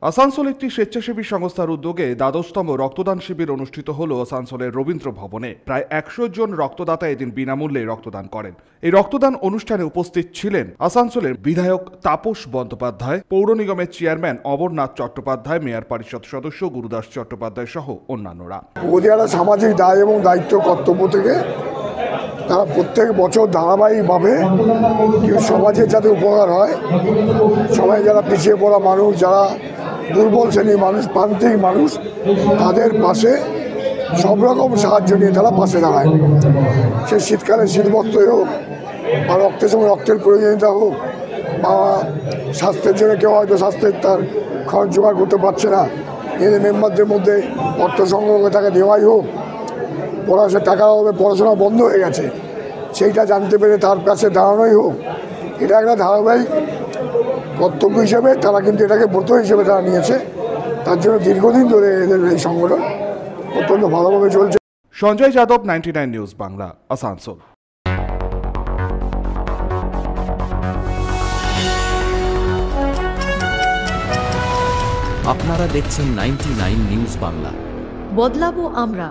আসানসোল একটি স্বেচ্ছাসেবী সংস্থার উদ্যোগে দ্বাদশতম রক্তদান শিবির অনুষ্ঠিত হল আসানসোলের রবীন্দ্র ভবনে। প্রায় 100 জন রক্তদাতা এদিন বিনামূল্যে রক্তদান করেন। এই রক্তদান অনুষ্ঠানে উপস্থিত ছিলেন আসানসোলের বিধায়ক তাপস বন্দ্যোপাধ্যায়, পৌর নিগমের চেয়ারম্যান অমরনাথ চট্টোপাধ্যায়, মেয়র পরিষদ সদস্য গুরুদাস চট্টোপাধ্যায় সহ অন্যান্যরা। ওদের সামাজিক দায় এবং দায়িত্ব কর্তব্য থেকে তারা প্রত্যেক বছর ধারাবাহিকভাবে সমাজে যাতে উপকার হয়, সবাই যারা পিছিয়ে পড়া মানুষ, যারা দুর্বল শ্রেণীর মানুষ, প্রান্তিক মানুষ, তাদের পাশে সব রকম সাহায্য নিয়ে তারা পাশে দাঁড়ায়। সে শীতকালে শীতবস্ত্রই হোক, বা রক্তের সময় রক্তের প্রয়োজনীয়তা হোক, বা স্বাস্থ্যের জন্য কেউ হয়তো স্বাস্থ্যের তার খরচ জোগাড় করতে পারছে না, এদের মেম্বারদের মধ্যে অর্থ সংগ্রহ করে তাকে দেওয়াই হোক, পড়াশোনার টাকার অভাবে পড়াশোনা বন্ধ হয়ে গেছে সেইটা জানতে পেরে তার কাছে দাঁড়ানোই হোক, এটা একটা ধারাবাহিক কর্তব্য হিসেবে তারা কিন্তু এটাকে ব্রত হিসেবে তারা নিয়েছে। তার জন্য দীর্ঘদিন ধরে এদের এই সংগঠন অত্যন্ত ভালোভাবে চলছে। সঞ্জয় যাদব, 99 নিউজ বাংলা, আসানসোল। আপনারা দেখছেন 99 নিউজ বাংলা। বদলাবো আমরা।